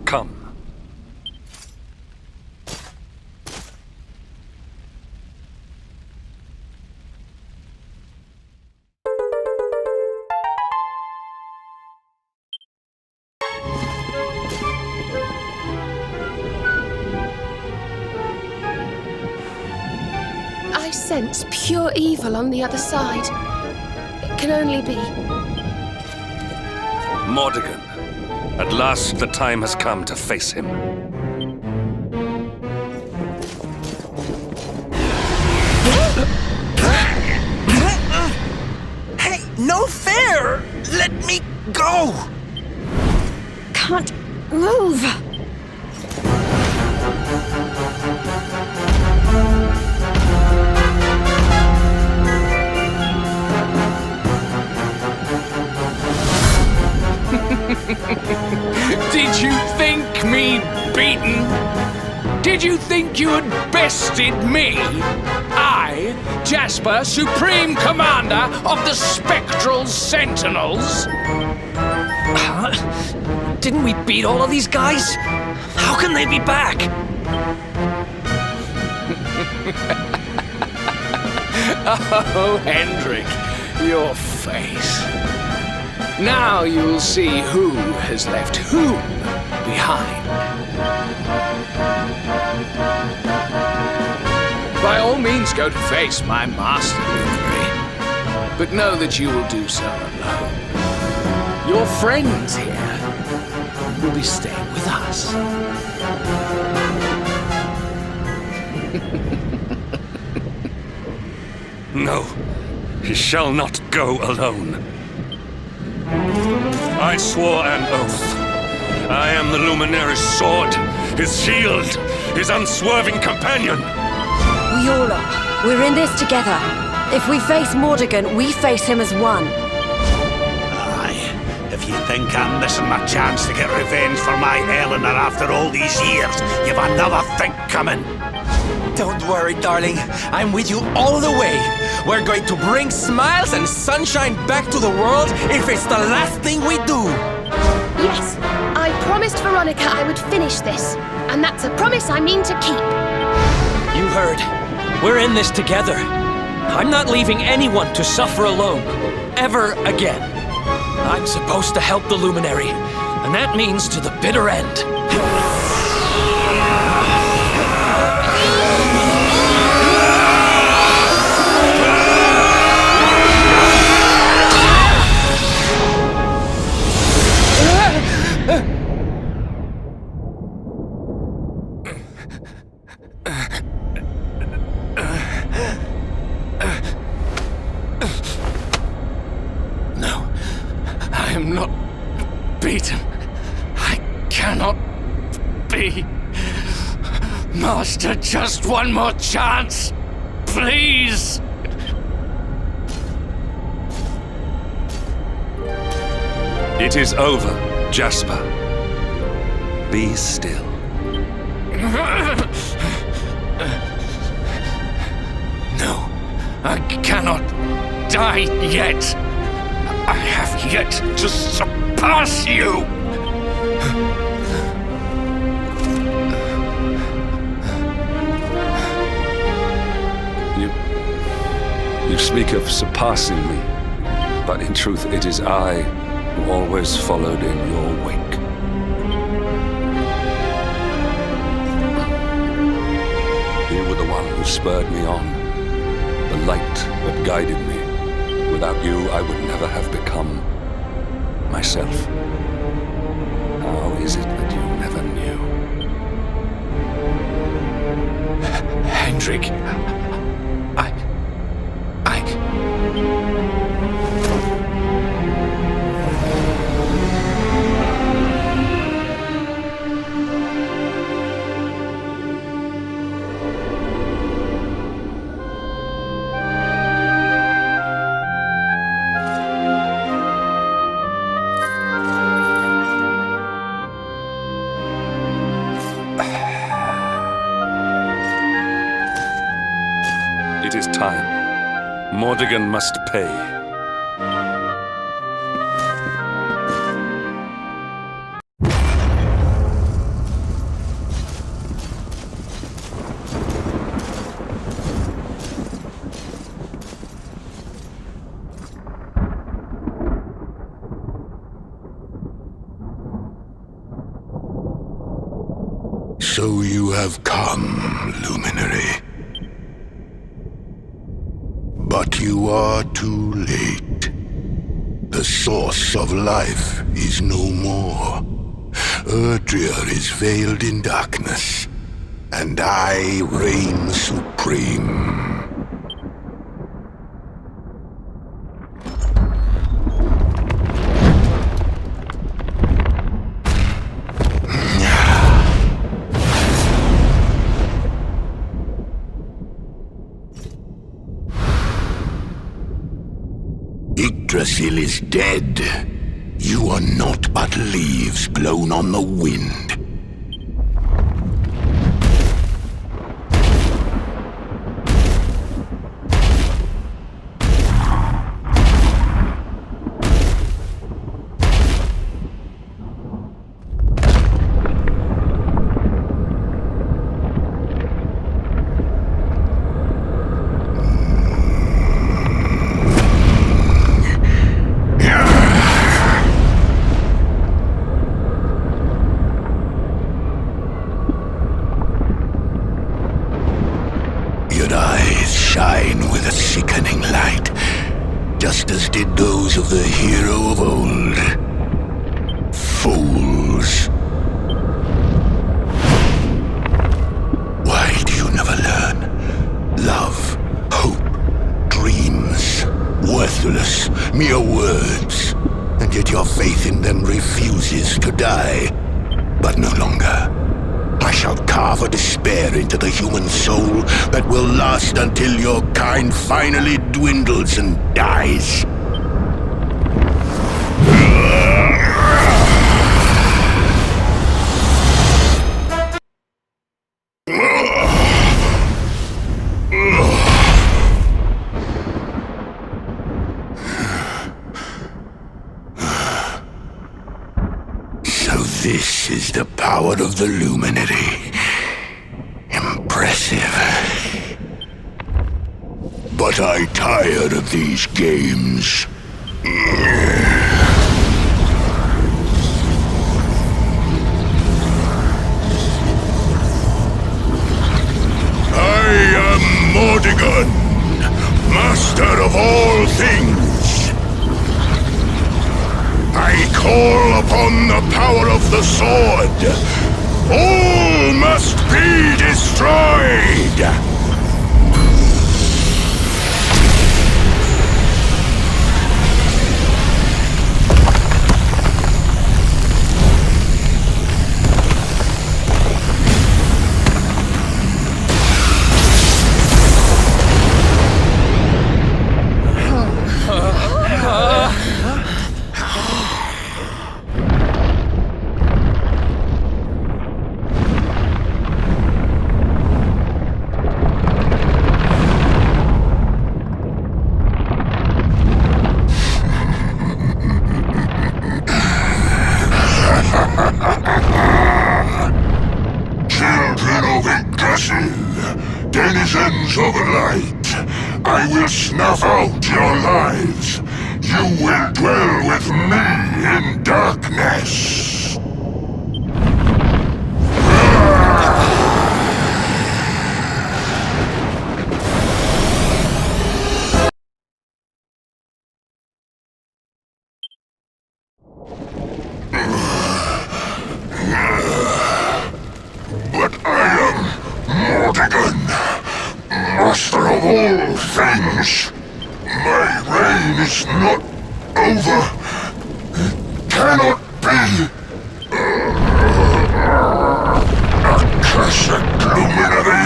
Come. I sense pure evil on the other side. It can only be. Mordegon. At last the time has come to face him. Hey, no fair! Let me go! Can't move. Did you think me beaten? Did you think you had bested me? I, Jasper, Supreme Commander of the Spectral Sentinels? Huh? Didn't we beat all of these guys? How can they be back? Oh, Hendrik, your face. Now you'll see who has left whom behind. By all means, go to face my master, Luminary, but know that you will do so alone. Your friends here will be staying with us. No, he shall not go alone. I swore an oath. I am the Luminary's sword, his shield, his unswerving companion. We all are. We're in this together. If we face Mordegon, we face him as one. Aye. If you think I'm missing my chance to get revenge for my Eleanor after all these years, you've another think coming. Don't worry, darling. I'm with you all the way. We're going to bring smiles and sunshine back to the world if it's the last thing we do. Yes, I promised Veronica I would finish this, and that's a promise I mean to keep. You heard. We're in this together. I'm not leaving anyone to suffer alone. Ever again. I'm supposed to help the Luminary, and that means to the bitter end. I am not beaten. I cannot be. Master, just one more chance. Please. It is over, Jasper. Be still. No, I cannot die yet. I have yet to surpass you! You speak of surpassing me, but in truth it is I who always followed in your wake. You were the one who spurred me on, the light that guided me. Without you, I would never have become myself. How is it that you never knew? Hendrik, It is time. Mordegon must pay. So you have come, Luminary. But you are too late. The source of life is no more. Erdrea is veiled in darkness, and I reign supreme. Yggdrasil is dead. You are naught but leaves blown on the wind. eyes shine with a sickening light, just as did those of the hero of old. Fools. Why do you never learn? Love, hope, dreams, worthless, mere words, and yet your faith in them refuses to die. But no longer. I shall carve a despair into the human soul that will last until your kind finally dwindles and dies. This is the power of the Luminary. Impressive. But I tire of these games. I am Mordegon, master of all things. I call upon the power of the sword. All must be destroyed! Denizens of light, I will snuff out your lives. You will dwell with me in darkness. But I am Mordegon, master of all things. My reign is not over. It cannot be. Accursed luminary.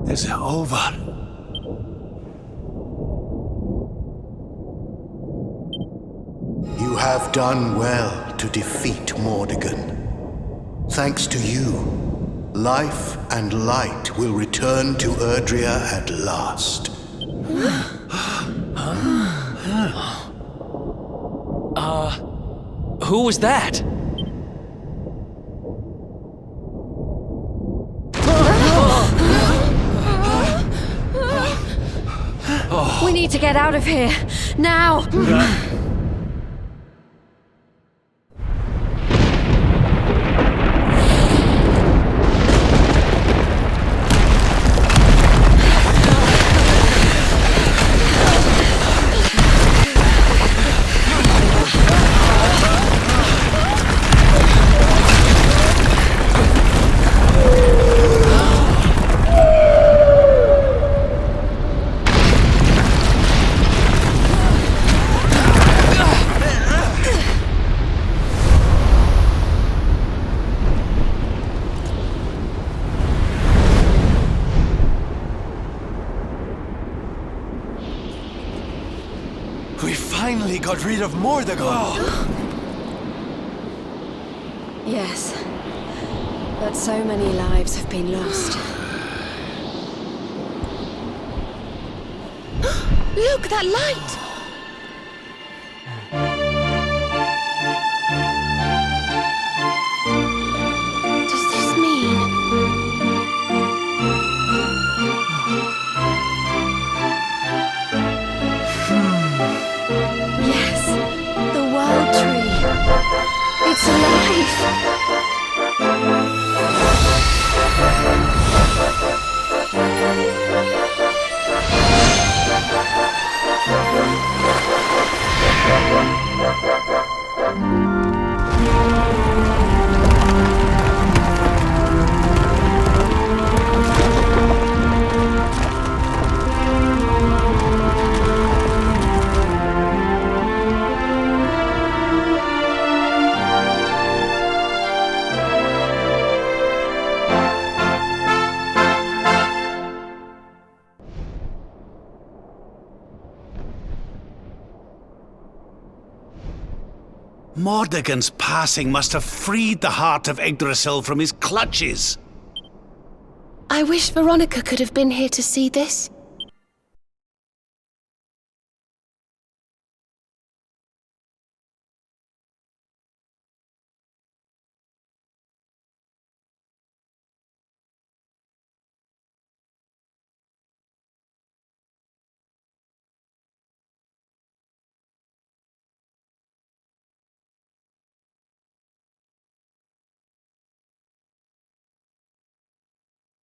It's over. You have done well to defeat Mordegon. Thanks to you, life and light will return to Erdrea at last. Who was that? We need to get out of here. Now! We finally got rid of Mordegon. Yes. But so many lives have been lost. Look, that light! Does this mean... Yes, the World Tree. It's alive! Mordegon's passing must have freed the heart of Yggdrasil from his clutches. I wish Veronica could have been here to see this.